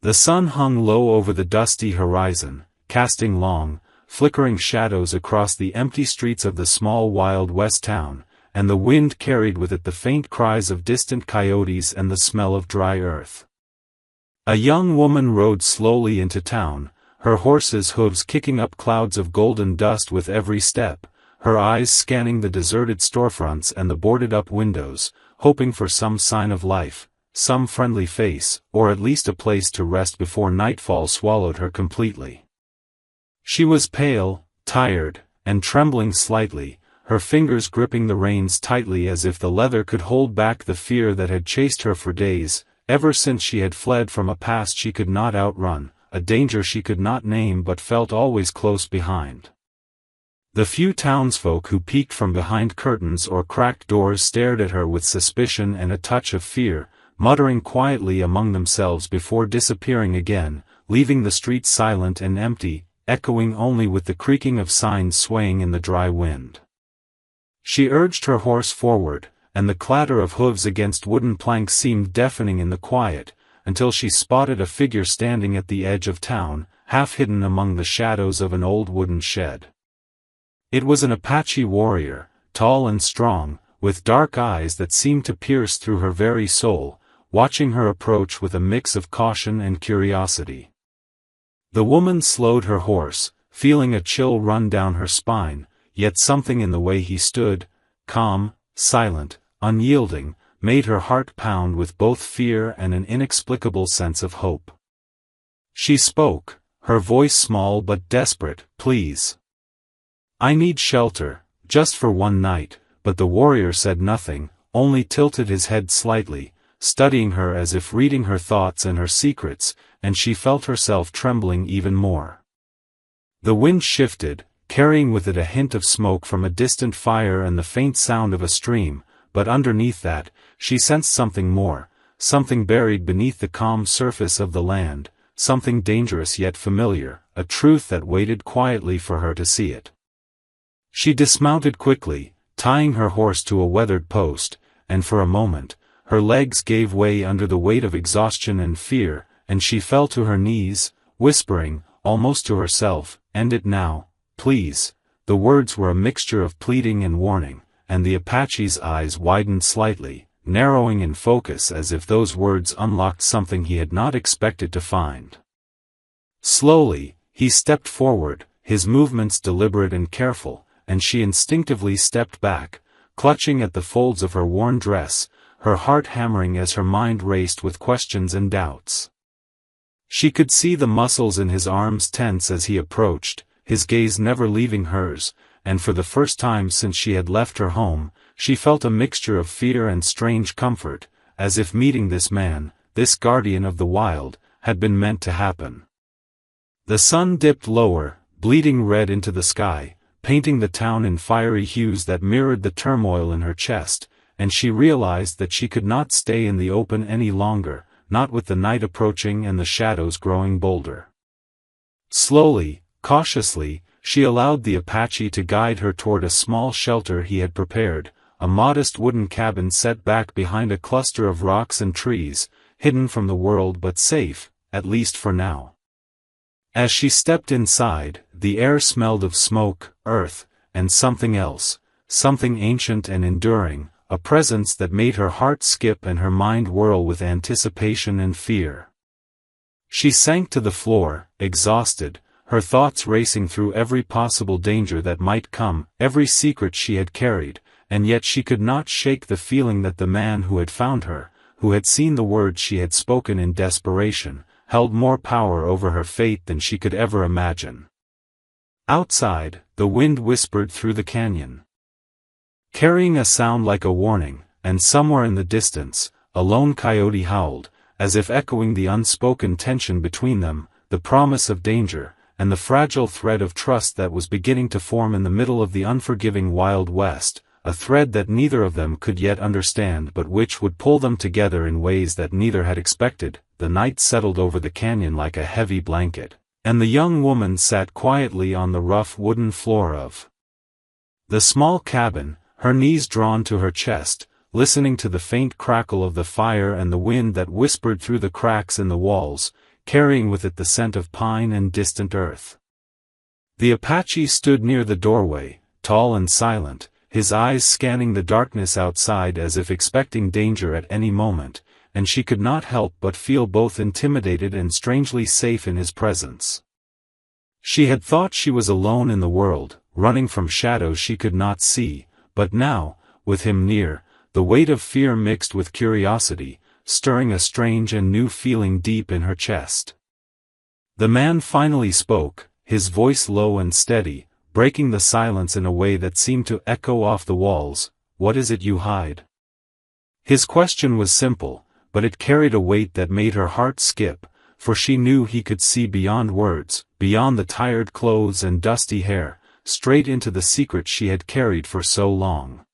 The sun hung low over the dusty horizon, casting long, flickering shadows across the empty streets of the small Wild West town, and the wind carried with it the faint cries of distant coyotes and the smell of dry earth. A young woman rode slowly into town, her horse's hooves kicking up clouds of golden dust with every step, her eyes scanning the deserted storefronts and the boarded-up windows, hoping for some sign of life, some friendly face, or at least a place to rest before nightfall swallowed her completely. She was pale, tired, and trembling slightly, her fingers gripping the reins tightly as if the leather could hold back the fear that had chased her for days, ever since she had fled from a past she could not outrun, a danger she could not name but felt always close behind. The few townsfolk who peeked from behind curtains or cracked doors stared at her with suspicion and a touch of fear, muttering quietly among themselves before disappearing again, leaving the street silent and empty, echoing only with the creaking of signs swaying in the dry wind. She urged her horse forward, and the clatter of hooves against wooden planks seemed deafening in the quiet, until she spotted a figure standing at the edge of town, half hidden among the shadows of an old wooden shed. It was an Apache warrior, tall and strong, with dark eyes that seemed to pierce through her very soul, watching her approach with a mix of caution and curiosity. The woman slowed her horse, feeling a chill run down her spine, yet something in the way he stood, calm, silent, unyielding, made her heart pound with both fear and an inexplicable sense of hope. She spoke, her voice small but desperate, "Please. I need shelter, just for one night," but the warrior said nothing, only tilted his head slightly, studying her as if reading her thoughts and her secrets, and she felt herself trembling even more. The wind shifted, carrying with it a hint of smoke from a distant fire and the faint sound of a stream, but underneath that, she sensed something more, something buried beneath the calm surface of the land, something dangerous yet familiar, a truth that waited quietly for her to see it. She dismounted quickly, tying her horse to a weathered post, and for a moment, her legs gave way under the weight of exhaustion and fear, and she fell to her knees, whispering, almost to herself, "End it now, please." The words were a mixture of pleading and warning, and the Apache's eyes widened slightly, narrowing in focus as if those words unlocked something he had not expected to find. Slowly, he stepped forward, his movements deliberate and careful, and she instinctively stepped back, clutching at the folds of her worn dress, her heart hammering as her mind raced with questions and doubts. She could see the muscles in his arms tense as he approached, his gaze never leaving hers, and for the first time since she had left her home, she felt a mixture of fear and strange comfort, as if meeting this man, this guardian of the wild, had been meant to happen. The sun dipped lower, bleeding red into the sky, painting the town in fiery hues that mirrored the turmoil in her chest, and she realized that she could not stay in the open any longer, not with the night approaching and the shadows growing bolder. Slowly, cautiously, she allowed the Apache to guide her toward a small shelter he had prepared, a modest wooden cabin set back behind a cluster of rocks and trees, hidden from the world but safe, at least for now. As she stepped inside, the air smelled of smoke, earth, and something else, something ancient and enduring, a presence that made her heart skip and her mind whirl with anticipation and fear. She sank to the floor, exhausted, her thoughts racing through every possible danger that might come, every secret she had carried, and yet she could not shake the feeling that the man who had found her, who had seen the words she had spoken in desperation, held more power over her fate than she could ever imagine. Outside, the wind whispered through the canyon, carrying a sound like a warning, and somewhere in the distance, a lone coyote howled, as if echoing the unspoken tension between them, the promise of danger, and the fragile thread of trust that was beginning to form in the middle of the unforgiving Wild West, a thread that neither of them could yet understand but which would pull them together in ways that neither had expected. The night settled over the canyon like a heavy blanket, and the young woman sat quietly on the rough wooden floor of the small cabin, her knees drawn to her chest, listening to the faint crackle of the fire and the wind that whispered through the cracks in the walls, carrying with it the scent of pine and distant earth. The Apache stood near the doorway, tall and silent, his eyes scanning the darkness outside as if expecting danger at any moment, and she could not help but feel both intimidated and strangely safe in his presence. She had thought she was alone in the world, running from shadows she could not see, but now, with him near, the weight of fear mixed with curiosity, stirring a strange and new feeling deep in her chest. The man finally spoke, his voice low and steady, breaking the silence in a way that seemed to echo off the walls. "What is it you hide?" His question was simple, but it carried a weight that made her heart skip, for she knew he could see beyond words, beyond the tired clothes and dusty hair, straight into the secret she had carried for so long.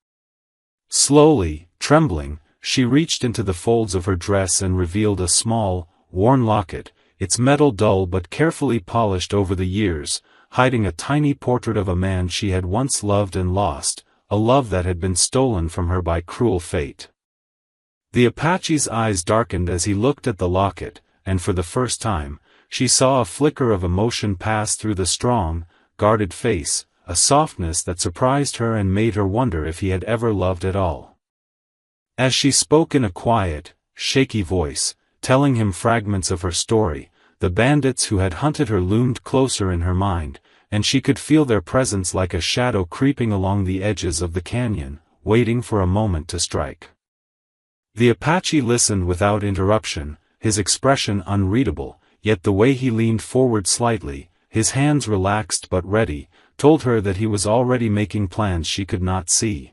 Slowly, trembling, she reached into the folds of her dress and revealed a small, worn locket, its metal dull but carefully polished over the years, hiding a tiny portrait of a man she had once loved and lost, a love that had been stolen from her by cruel fate. The Apache's eyes darkened as he looked at the locket, and for the first time, she saw a flicker of emotion pass through the strong, guarded face, a softness that surprised her and made her wonder if he had ever loved at all. As she spoke in a quiet, shaky voice, telling him fragments of her story, the bandits who had hunted her loomed closer in her mind, and she could feel their presence like a shadow creeping along the edges of the canyon, waiting for a moment to strike. The Apache listened without interruption, his expression unreadable, yet the way he leaned forward slightly, his hands relaxed but ready, told her that he was already making plans she could not see.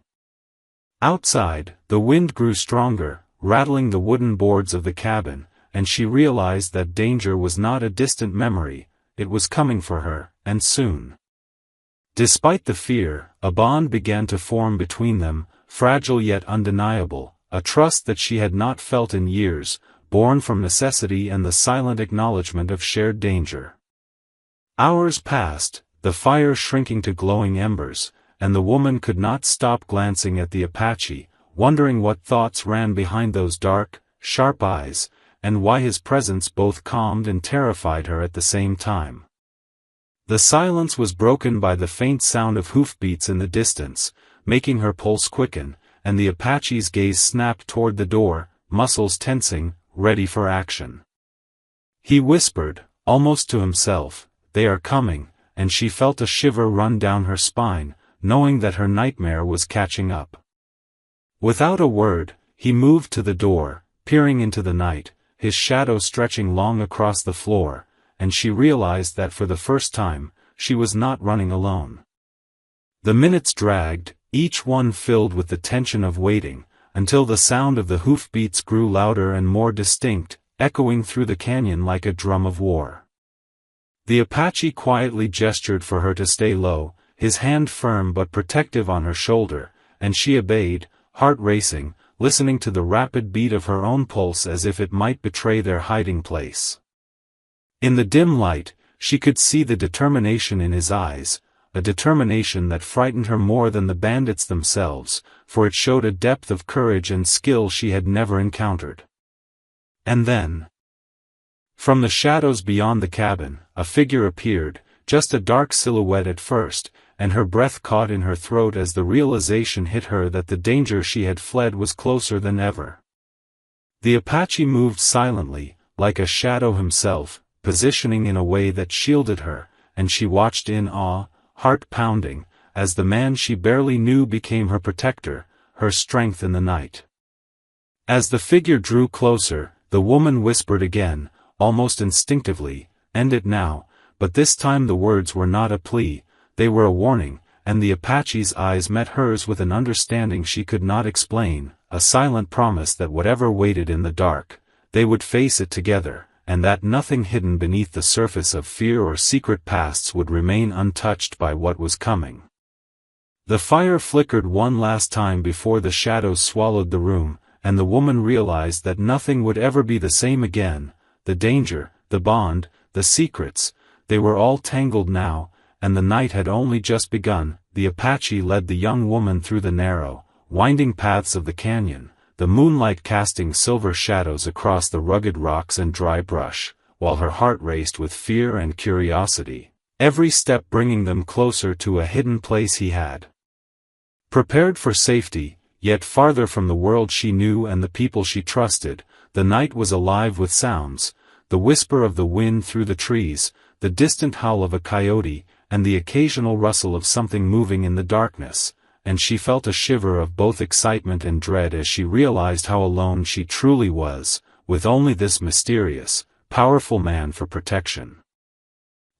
Outside, the wind grew stronger, rattling the wooden boards of the cabin, and she realized that danger was not a distant memory, it was coming for her, and soon. Despite the fear, a bond began to form between them, fragile yet undeniable, a trust that she had not felt in years, born from necessity and the silent acknowledgement of shared danger. Hours passed, the fire shrinking to glowing embers, and the woman could not stop glancing at the Apache, wondering what thoughts ran behind those dark, sharp eyes, and why his presence both calmed and terrified her at the same time. The silence was broken by the faint sound of hoofbeats in the distance, making her pulse quicken, and the Apache's gaze snapped toward the door, muscles tensing, ready for action. He whispered, almost to himself, "They are coming," and she felt a shiver run down her spine, knowing that her nightmare was catching up. Without a word, he moved to the door, peering into the night, his shadow stretching long across the floor, and she realized that for the first time, she was not running alone. The minutes dragged, each one filled with the tension of waiting, until the sound of the hoofbeats grew louder and more distinct, echoing through the canyon like a drum of war. The Apache quietly gestured for her to stay low, his hand firm but protective on her shoulder, and she obeyed, heart racing, listening to the rapid beat of her own pulse as if it might betray their hiding place. In the dim light, she could see the determination in his eyes, a determination that frightened her more than the bandits themselves, for it showed a depth of courage and skill she had never encountered. And then, from the shadows beyond the cabin, a figure appeared, just a dark silhouette at first, and her breath caught in her throat as the realization hit her that the danger she had fled was closer than ever. The Apache moved silently, like a shadow himself, positioning in a way that shielded her, and she watched in awe, heart pounding, as the man she barely knew became her protector, her strength in the night. As the figure drew closer, the woman whispered again, almost instinctively, "End it now," but this time the words were not a plea, they were a warning, and the Apache's eyes met hers with an understanding she could not explain, a silent promise that whatever waited in the dark, they would face it together, and that nothing hidden beneath the surface of fear or secret pasts would remain untouched by what was coming. The fire flickered one last time before the shadows swallowed the room, and the woman realized that nothing would ever be the same again, the danger, the bond, the secrets, they were all tangled now, and the night had only just begun. The Apache led the young woman through the narrow, winding paths of the canyon, the moonlight casting silver shadows across the rugged rocks and dry brush, while her heart raced with fear and curiosity, every step bringing them closer to a hidden place he had prepared for safety, yet farther from the world she knew and the people she trusted. The night was alive with sounds, the whisper of the wind through the trees, the distant howl of a coyote, and the occasional rustle of something moving in the darkness, and she felt a shiver of both excitement and dread as she realized how alone she truly was, with only this mysterious, powerful man for protection.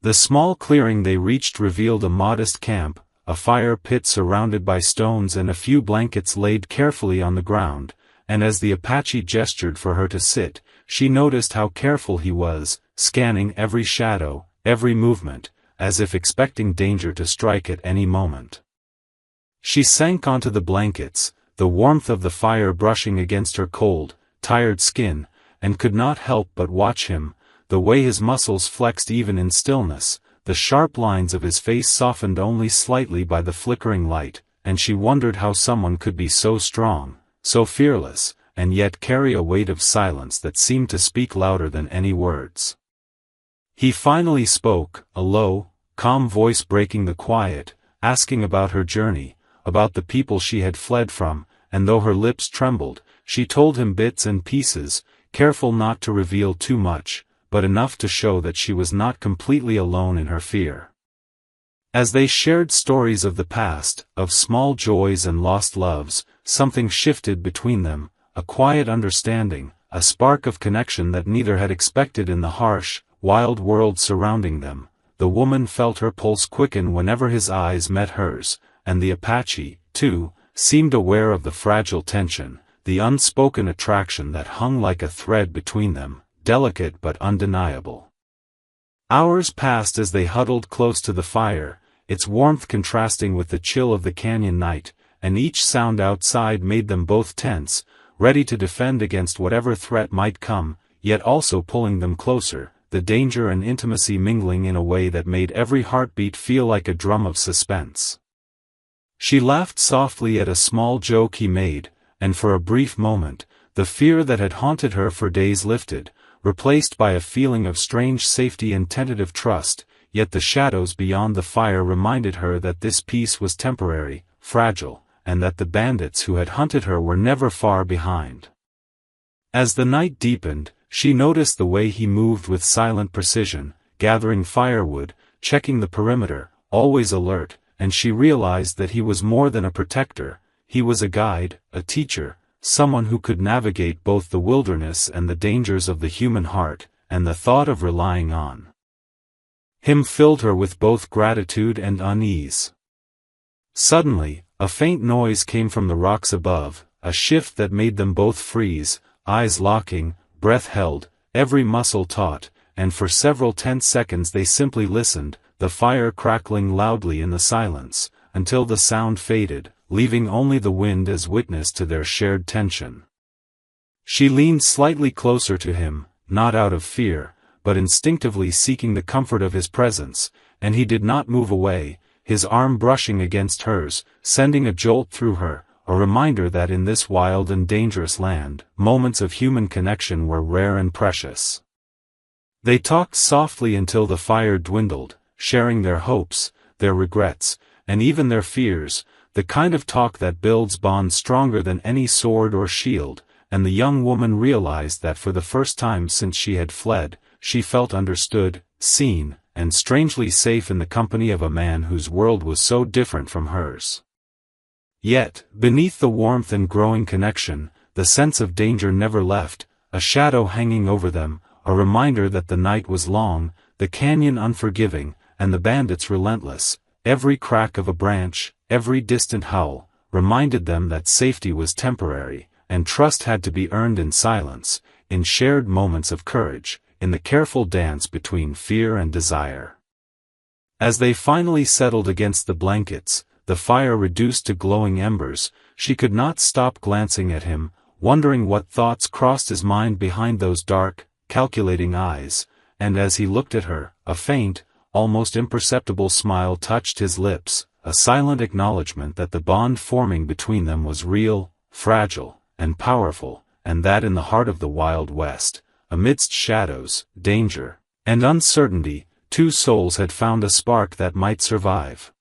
The small clearing they reached revealed a modest camp, a fire pit surrounded by stones and a few blankets laid carefully on the ground, and as the Apache gestured for her to sit, she noticed how careful he was, scanning every shadow, every movement, as if expecting danger to strike at any moment. She sank onto the blankets, the warmth of the fire brushing against her cold, tired skin, and could not help but watch him, the way his muscles flexed even in stillness, the sharp lines of his face softened only slightly by the flickering light, and she wondered how someone could be so strong, so fearless, and yet carry a weight of silence that seemed to speak louder than any words. He finally spoke, a low, calm voice breaking the quiet, asking about her journey, about the people she had fled from, and though her lips trembled, she told him bits and pieces, careful not to reveal too much, but enough to show that she was not completely alone in her fear. As they shared stories of the past, of small joys and lost loves, something shifted between them, a quiet understanding, a spark of connection that neither had expected in the harsh, wild world surrounding them. The woman felt her pulse quicken whenever his eyes met hers, and the Apache, too, seemed aware of the fragile tension, the unspoken attraction that hung like a thread between them, delicate but undeniable. Hours passed as they huddled close to the fire, its warmth contrasting with the chill of the canyon night, and each sound outside made them both tense, ready to defend against whatever threat might come, yet also pulling them closer, the danger and intimacy mingling in a way that made every heartbeat feel like a drum of suspense. She laughed softly at a small joke he made, and for a brief moment, the fear that had haunted her for days lifted, replaced by a feeling of strange safety and tentative trust, yet the shadows beyond the fire reminded her that this peace was temporary, fragile, and that the bandits who had hunted her were never far behind. As the night deepened, she noticed the way he moved with silent precision, gathering firewood, checking the perimeter, always alert, and she realized that he was more than a protector, he was a guide, a teacher, someone who could navigate both the wilderness and the dangers of the human heart, and the thought of relying on him filled her with both gratitude and unease. Suddenly, a faint noise came from the rocks above, a shift that made them both freeze, eyes locking, breath held, every muscle taut, and for several tense seconds they simply listened, the fire crackling loudly in the silence, until the sound faded, leaving only the wind as witness to their shared tension. She leaned slightly closer to him, not out of fear, but instinctively seeking the comfort of his presence, and he did not move away, his arm brushing against hers, sending a jolt through her, a reminder that in this wild and dangerous land, moments of human connection were rare and precious. They talked softly until the fire dwindled, sharing their hopes, their regrets, and even their fears, the kind of talk that builds bonds stronger than any sword or shield, and the young woman realized that for the first time since she had fled, she felt understood, seen, and strangely safe in the company of a man whose world was so different from hers. Yet, beneath the warmth and growing connection, the sense of danger never left, a shadow hanging over them, a reminder that the night was long, the canyon unforgiving, and the bandits relentless. Every crack of a branch, every distant howl, reminded them that safety was temporary, and trust had to be earned in silence, in shared moments of courage, in the careful dance between fear and desire. As they finally settled against the blankets, the fire reduced to glowing embers, she could not stop glancing at him, wondering what thoughts crossed his mind behind those dark, calculating eyes, and as he looked at her, a faint, almost imperceptible smile touched his lips, a silent acknowledgement that the bond forming between them was real, fragile, and powerful, and that in the heart of the Wild West, amidst shadows, danger, and uncertainty, two souls had found a spark that might survive.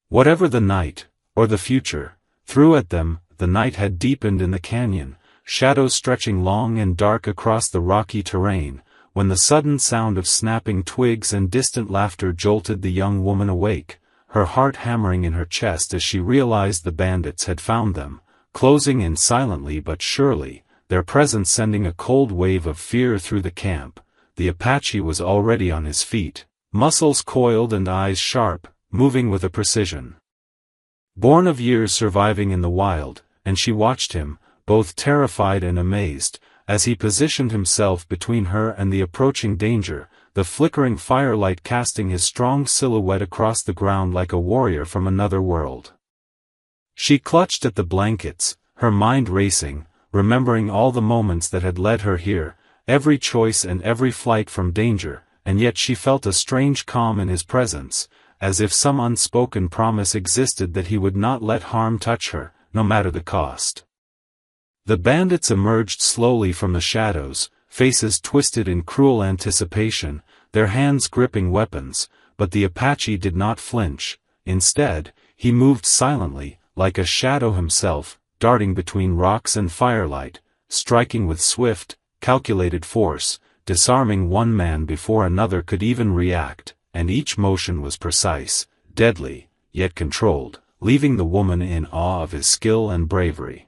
Whatever the night, or the future, threw at them, the night had deepened in the canyon, shadows stretching long and dark across the rocky terrain, when the sudden sound of snapping twigs and distant laughter jolted the young woman awake, her heart hammering in her chest as she realized the bandits had found them, closing in silently but surely, their presence sending a cold wave of fear through the camp. The Apache was already on his feet, muscles coiled and eyes sharp, moving with a precision born of years surviving in the wild, and she watched him, both terrified and amazed, as he positioned himself between her and the approaching danger, the flickering firelight casting his strong silhouette across the ground like a warrior from another world. She clutched at the blankets, her mind racing, remembering all the moments that had led her here, every choice and every flight from danger, and yet she felt a strange calm in his presence, as if some unspoken promise existed that he would not let harm touch her, no matter the cost. The bandits emerged slowly from the shadows, faces twisted in cruel anticipation, their hands gripping weapons, but the Apache did not flinch. Instead, he moved silently, like a shadow himself, darting between rocks and firelight, striking with swift, calculated force, disarming one man before another could even react, and each motion was precise, deadly, yet controlled, leaving the woman in awe of his skill and bravery.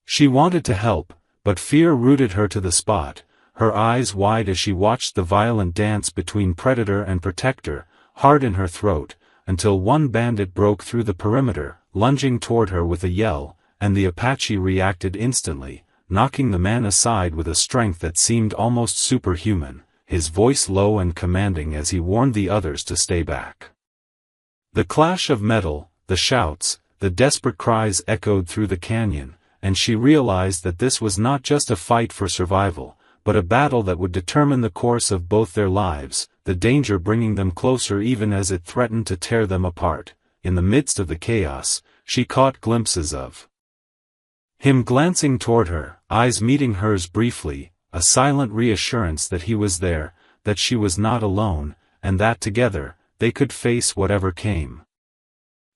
She wanted to help, but fear rooted her to the spot, her eyes wide as she watched the violent dance between predator and protector, hard in her throat, until one bandit broke through the perimeter, lunging toward her with a yell, and the Apache reacted instantly, knocking the man aside with a strength that seemed almost superhuman, his voice low and commanding as he warned the others to stay back. The clash of metal, the shouts, the desperate cries echoed through the canyon, and she realized that this was not just a fight for survival, but a battle that would determine the course of both their lives, the danger bringing them closer even as it threatened to tear them apart. In the midst of the chaos, she caught glimpses of him glancing toward her, eyes meeting hers briefly, a silent reassurance that he was there, that she was not alone, and that together, they could face whatever came.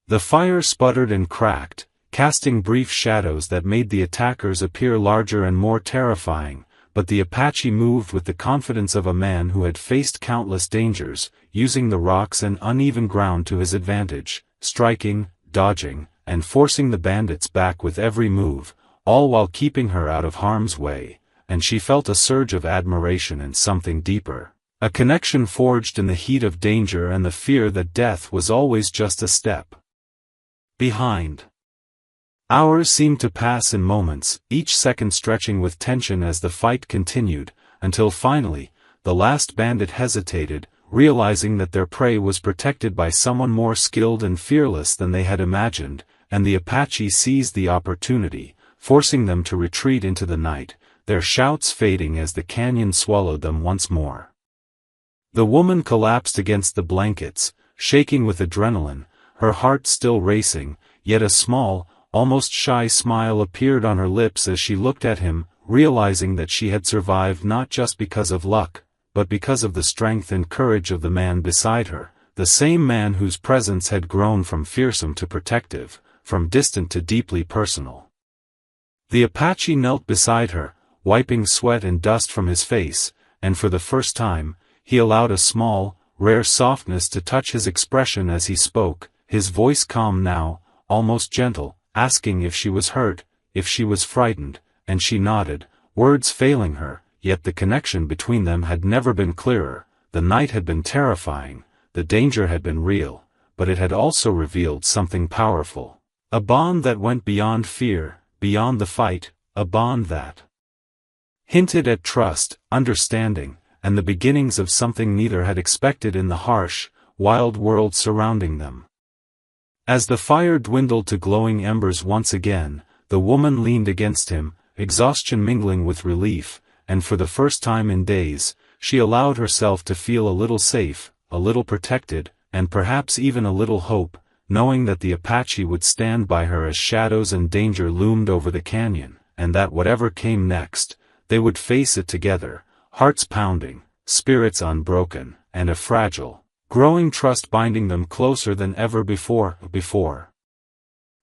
The fire sputtered and cracked, casting brief shadows that made the attackers appear larger and more terrifying, but the Apache moved with the confidence of a man who had faced countless dangers, using the rocks and uneven ground to his advantage, striking, dodging, and forcing the bandits back with every move, all while keeping her out of harm's way, and she felt a surge of admiration and something deeper, a connection forged in the heat of danger and the fear that death was always just a step behind. Hours seemed to pass in moments, each second stretching with tension as the fight continued, until finally, the last bandit hesitated, realizing that their prey was protected by someone more skilled and fearless than they had imagined, and the Apache seized the opportunity, forcing them to retreat into the night, their shouts fading as the canyon swallowed them once more. The woman collapsed against the blankets, shaking with adrenaline, her heart still racing, yet a small, almost shy smile appeared on her lips as she looked at him, realizing that she had survived not just because of luck, but because of the strength and courage of the man beside her, the same man whose presence had grown from fearsome to protective, from distant to deeply personal. The Apache knelt beside her, wiping sweat and dust from his face, and for the first time, he allowed a small, rare softness to touch his expression as he spoke, his voice calm now, almost gentle, asking if she was hurt, if she was frightened, and she nodded, words failing her, yet the connection between them had never been clearer. The night had been terrifying, the danger had been real, but it had also revealed something powerful. A bond that went beyond fear, beyond the fight, a bond that hinted at trust, understanding, and the beginnings of something neither had expected in the harsh, wild world surrounding them. As the fire dwindled to glowing embers once again, the woman leaned against him, exhaustion mingling with relief, and for the first time in days, she allowed herself to feel a little safe, a little protected, and perhaps even a little hope, knowing that the Apache would stand by her as shadows and danger loomed over the canyon, and that whatever came next, they would face it together, hearts pounding, spirits unbroken, and a fragile, growing trust binding them closer than ever before.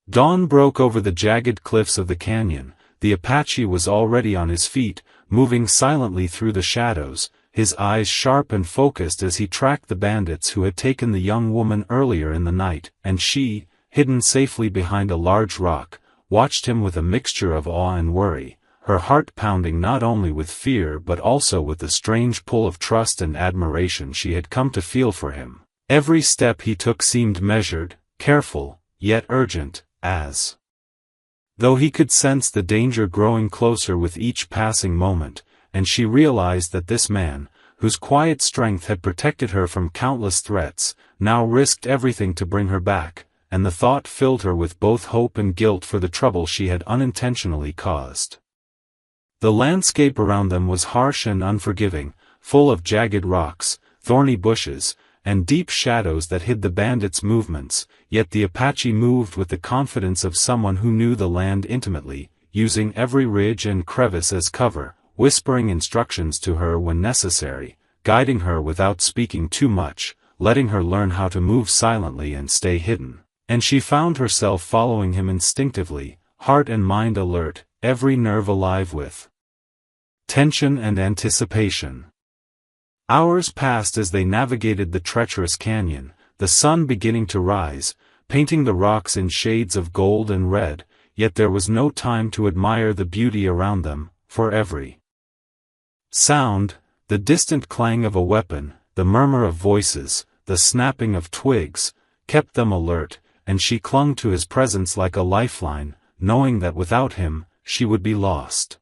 Dawn broke over the jagged cliffs of the canyon. The Apache was already on his feet, moving silently through the shadows, his eyes sharp and focused as he tracked the bandits who had taken the young woman earlier in the night, and she, hidden safely behind a large rock, watched him with a mixture of awe and worry, her heart pounding not only with fear but also with the strange pull of trust and admiration she had come to feel for him. Every step he took seemed measured, careful, yet urgent, as though he could sense the danger growing closer with each passing moment, and she realized that this man, whose quiet strength had protected her from countless threats, now risked everything to bring her back, and the thought filled her with both hope and guilt for the trouble she had unintentionally caused. The landscape around them was harsh and unforgiving, full of jagged rocks, thorny bushes, and deep shadows that hid the bandits' movements, yet the Apache moved with the confidence of someone who knew the land intimately, using every ridge and crevice as cover, whispering instructions to her when necessary, guiding her without speaking too much, letting her learn how to move silently and stay hidden. And she found herself following him instinctively, heart and mind alert, every nerve alive with tension and anticipation. Hours passed as they navigated the treacherous canyon, the sun beginning to rise, painting the rocks in shades of gold and red, yet there was no time to admire the beauty around them, for every sound, the distant clang of a weapon, the murmur of voices, the snapping of twigs, kept them alert, and she clung to his presence like a lifeline, knowing that without him, she would be lost.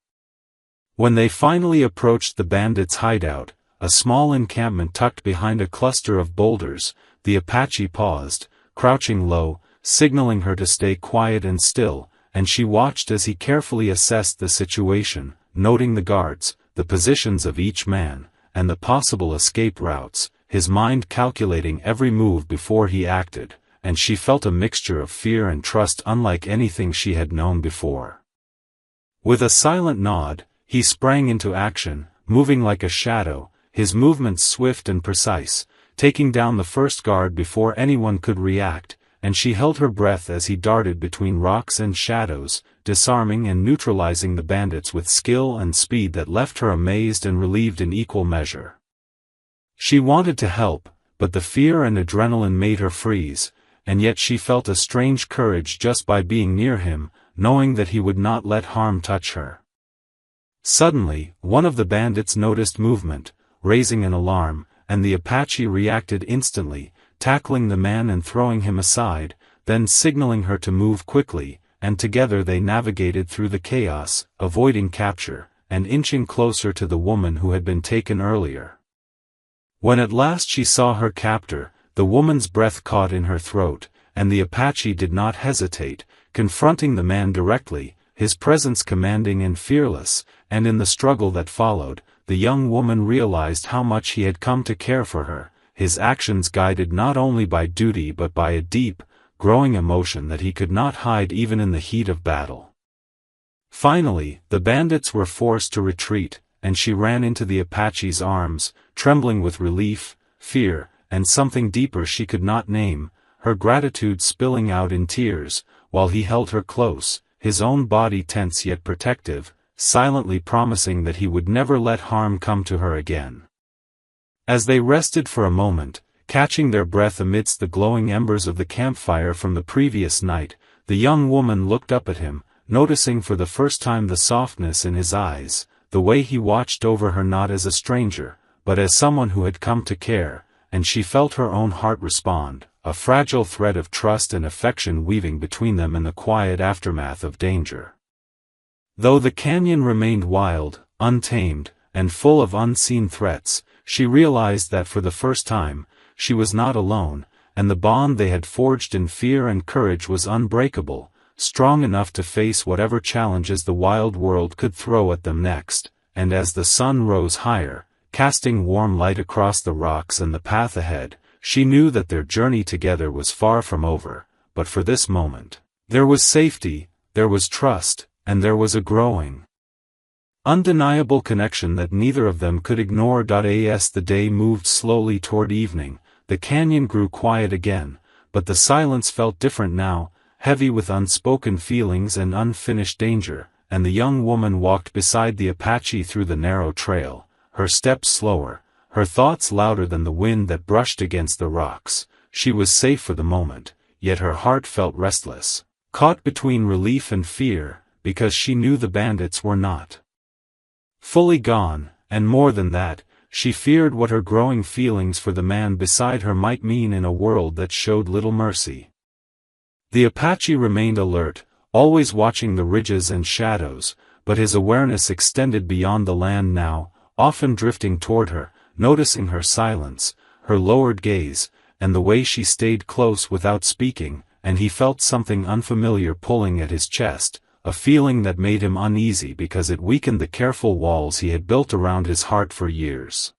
When they finally approached the bandits' hideout, a small encampment tucked behind a cluster of boulders, the Apache paused, crouching low, signaling her to stay quiet and still, and she watched as he carefully assessed the situation, noting the guards, the positions of each man, and the possible escape routes, his mind calculating every move before he acted, and she felt a mixture of fear and trust unlike anything she had known before. With a silent nod, he sprang into action, moving like a shadow, his movements swift and precise, taking down the first guard before anyone could react, and she held her breath as he darted between rocks and shadows, disarming and neutralizing the bandits with skill and speed that left her amazed and relieved in equal measure. She wanted to help, but the fear and adrenaline made her freeze, and yet she felt a strange courage just by being near him, knowing that he would not let harm touch her. Suddenly, one of the bandits noticed movement, raising an alarm, and the Apache reacted instantly, tackling the man and throwing him aside, then signaling her to move quickly, and together they navigated through the chaos, avoiding capture, and inching closer to the woman who had been taken earlier. When at last she saw her captor, the woman's breath caught in her throat, and the Apache did not hesitate, confronting the man directly, his presence commanding and fearless, and in the struggle that followed, the young woman realized how much he had come to care for her, his actions guided not only by duty but by a deep, growing emotion that he could not hide even in the heat of battle. Finally, the bandits were forced to retreat, and she ran into the Apache's arms, trembling with relief, fear, and something deeper she could not name, her gratitude spilling out in tears, while he held her close, his own body tense yet protective, silently promising that he would never let harm come to her again. As they rested for a moment, catching their breath amidst the glowing embers of the campfire from the previous night, the young woman looked up at him, noticing for the first time the softness in his eyes, the way he watched over her not as a stranger, but as someone who had come to care, and she felt her own heart respond, a fragile thread of trust and affection weaving between them in the quiet aftermath of danger. Though the canyon remained wild, untamed, and full of unseen threats, she realized that for the first time, she was not alone, and the bond they had forged in fear and courage was unbreakable, strong enough to face whatever challenges the wild world could throw at them next. And as the sun rose higher, casting warm light across the rocks and the path ahead, she knew that their journey together was far from over, but for this moment, there was safety, there was trust, and there was a growing Undeniable connection that neither of them could ignore. As the day moved slowly toward evening, the canyon grew quiet again, but the silence felt different now, heavy with unspoken feelings and unfinished danger, and the young woman walked beside the Apache through the narrow trail, her steps slower, her thoughts louder than the wind that brushed against the rocks. She was safe for the moment, yet her heart felt restless, caught between relief and fear, because she knew the bandits were not fully gone, and more than that, she feared what her growing feelings for the man beside her might mean in a world that showed little mercy. The Apache remained alert, always watching the ridges and shadows, but his awareness extended beyond the land now, often drifting toward her, noticing her silence, her lowered gaze, and the way she stayed close without speaking, and he felt something unfamiliar pulling at his chest, a feeling that made him uneasy because it weakened the careful walls he had built around his heart for years.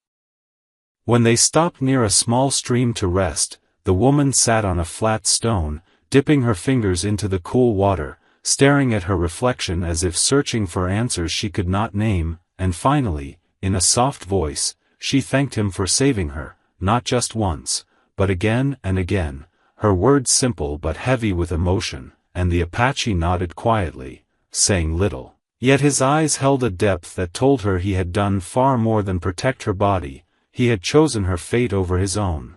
When they stopped near a small stream to rest, the woman sat on a flat stone, dipping her fingers into the cool water, staring at her reflection as if searching for answers she could not name, and finally, in a soft voice, she thanked him for saving her, not just once, but again and again, her words simple but heavy with emotion, and the Apache nodded quietly, saying little. Yet his eyes held a depth that told her he had done far more than protect her body, he had chosen her fate over his own.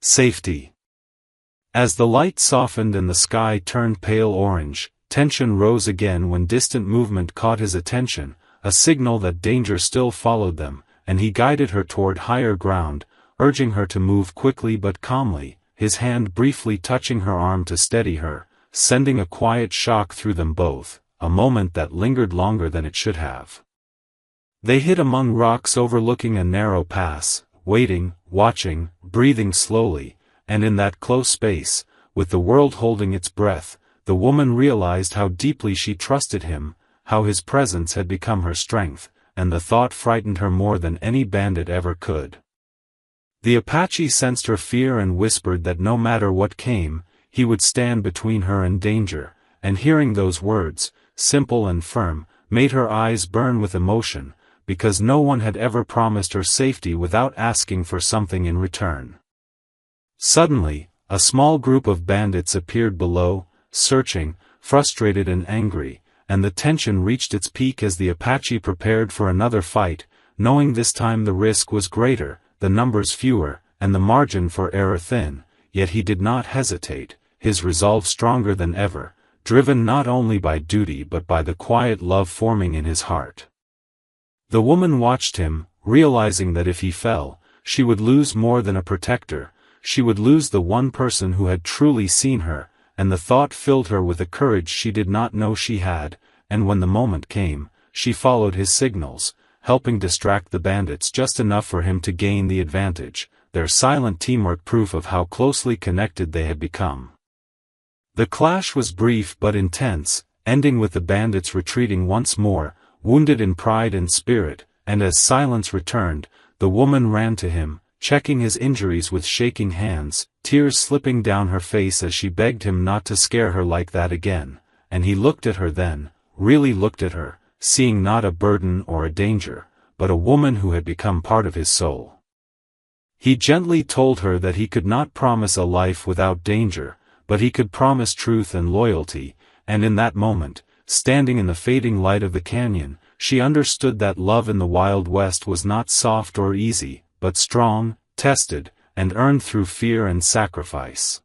Safety. As the light softened and the sky turned pale orange, tension rose again when distant movement caught his attention, a signal that danger still followed them, and he guided her toward higher ground, urging her to move quickly but calmly, his hand briefly touching her arm to steady her, sending a quiet shock through them both, a moment that lingered longer than it should have. They hid among rocks overlooking a narrow pass, waiting, watching, breathing slowly, and in that close space, with the world holding its breath, the woman realized how deeply she trusted him, how his presence had become her strength, and the thought frightened her more than any bandit ever could. The Apache sensed her fear and whispered that no matter what came, he would stand between her and danger, and hearing those words, simple and firm, made her eyes burn with emotion, because no one had ever promised her safety without asking for something in return. Suddenly, a small group of bandits appeared below, searching, frustrated and angry, and the tension reached its peak as the Apache prepared for another fight, knowing this time the risk was greater, the numbers fewer, and the margin for error thin, yet he did not hesitate, his resolve stronger than ever, driven not only by duty but by the quiet love forming in his heart. The woman watched him, realizing that if he fell, she would lose more than a protector, she would lose the one person who had truly seen her, and the thought filled her with a courage she did not know she had, and when the moment came, she followed his signals, helping distract the bandits just enough for him to gain the advantage, their silent teamwork proof of how closely connected they had become. The clash was brief but intense, ending with the bandits retreating once more, wounded in pride and spirit, and as silence returned, the woman ran to him, checking his injuries with shaking hands, tears slipping down her face as she begged him not to scare her like that again, and he looked at her then, really looked at her, seeing not a burden or a danger, but a woman who had become part of his soul. He gently told her that he could not promise a life without danger, but he could promise truth and loyalty, and in that moment, standing in the fading light of the canyon, she understood that love in the Wild West was not soft or easy, but strong, tested, and earned through fear and sacrifice.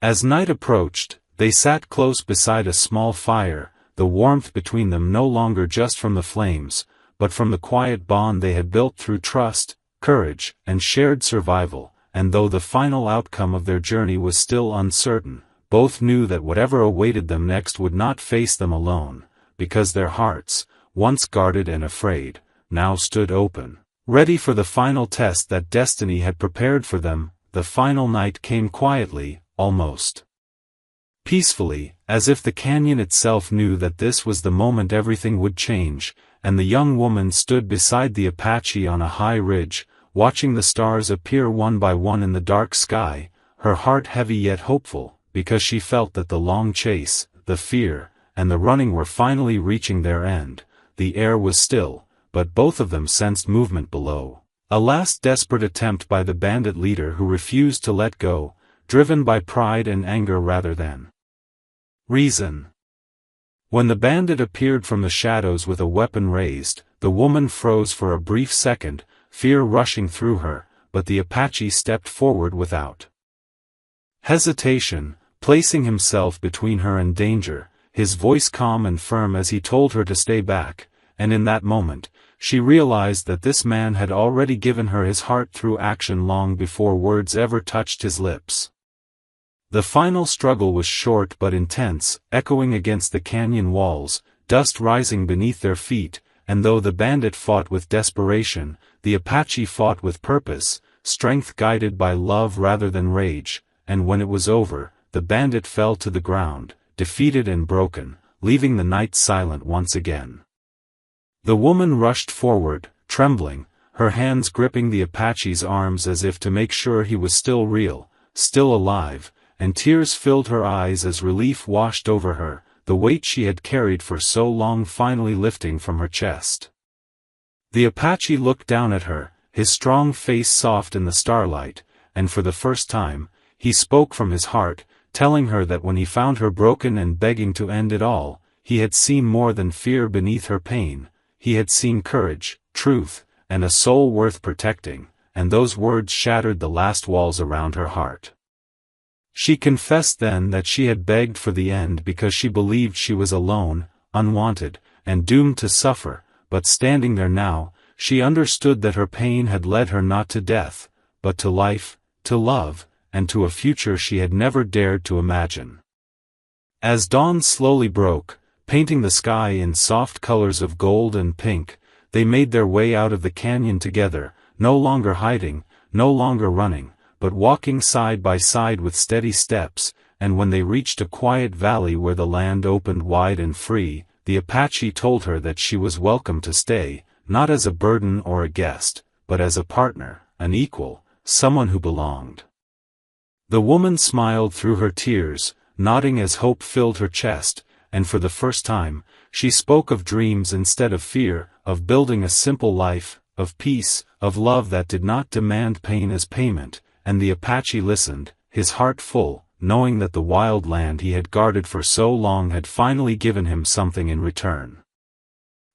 As night approached, they sat close beside a small fire, the warmth between them no longer just from the flames, but from the quiet bond they had built through trust, courage, and shared survival, and though the final outcome of their journey was still uncertain, both knew that whatever awaited them next would not face them alone, because their hearts, once guarded and afraid, now stood open, ready for the final test that destiny had prepared for them. The final night came quietly, almost peacefully, as if the canyon itself knew that this was the moment everything would change, and the young woman stood beside the Apache on a high ridge, watching the stars appear one by one in the dark sky, her heart heavy yet hopeful, because she felt that the long chase, the fear, and the running were finally reaching their end, the air was still, but both of them sensed movement below. A last desperate attempt by the bandit leader who refused to let go, driven by pride and anger rather than reason. When the bandit appeared from the shadows with a weapon raised, the woman froze for a brief second, fear rushing through her, but the Apache stepped forward without hesitation, placing himself between her and danger, his voice calm and firm as he told her to stay back, and in that moment, she realized that this man had already given her his heart through action long before words ever touched his lips. The final struggle was short but intense, echoing against the canyon walls, dust rising beneath their feet, and though the bandit fought with desperation, the Apache fought with purpose, strength guided by love rather than rage, and when it was over, the bandit fell to the ground, defeated and broken, leaving the night silent once again. The woman rushed forward, trembling, her hands gripping the Apache's arms as if to make sure he was still real, still alive, and tears filled her eyes as relief washed over her, the weight she had carried for so long finally lifting from her chest. The Apache looked down at her, his strong face soft in the starlight, and for the first time, he spoke from his heart, telling her that when he found her broken and begging to end it all, he had seen more than fear beneath her pain, he had seen courage, truth, and a soul worth protecting, and those words shattered the last walls around her heart. She confessed then that she had begged for the end because she believed she was alone, unwanted, and doomed to suffer, but standing there now, she understood that her pain had led her not to death, but to life, to love, and to a future she had never dared to imagine. As dawn slowly broke, painting the sky in soft colors of gold and pink, they made their way out of the canyon together, no longer hiding, no longer running, but walking side by side with steady steps, and when they reached a quiet valley where the land opened wide and free, the Apache told her that she was welcome to stay, not as a burden or a guest, but as a partner, an equal, someone who belonged. The woman smiled through her tears, nodding as hope filled her chest, and for the first time, she spoke of dreams instead of fear, of building a simple life, of peace, of love that did not demand pain as payment, and the Apache listened, his heart full, knowing that the wild land he had guarded for so long had finally given him something in return.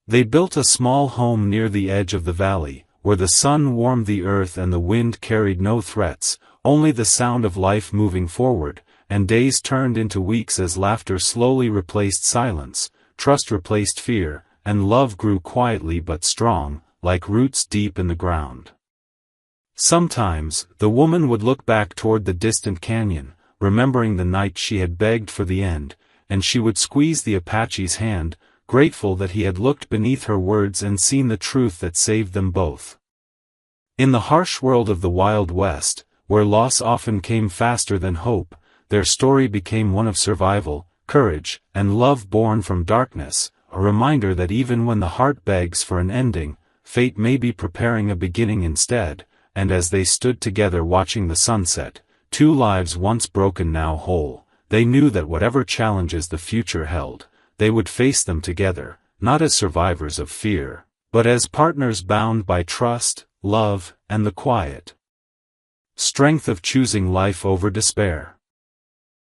They built a small home near the edge of the valley, where the sun warmed the earth and the wind carried no threats, only the sound of life moving forward, and days turned into weeks as laughter slowly replaced silence, trust replaced fear, and love grew quietly but strong, like roots deep in the ground. Sometimes, the woman would look back toward the distant canyon, remembering the night she had begged for the end, and she would squeeze the Apache's hand, grateful that he had looked beneath her words and seen the truth that saved them both. In the harsh world of the Wild West, where loss often came faster than hope, their story became one of survival, courage, and love born from darkness, a reminder that even when the heart begs for an ending, fate may be preparing a beginning instead, and as they stood together watching the sunset, two lives once broken now whole, they knew that whatever challenges the future held, they would face them together, not as survivors of fear, but as partners bound by trust, love, and the quiet strength of choosing life over despair.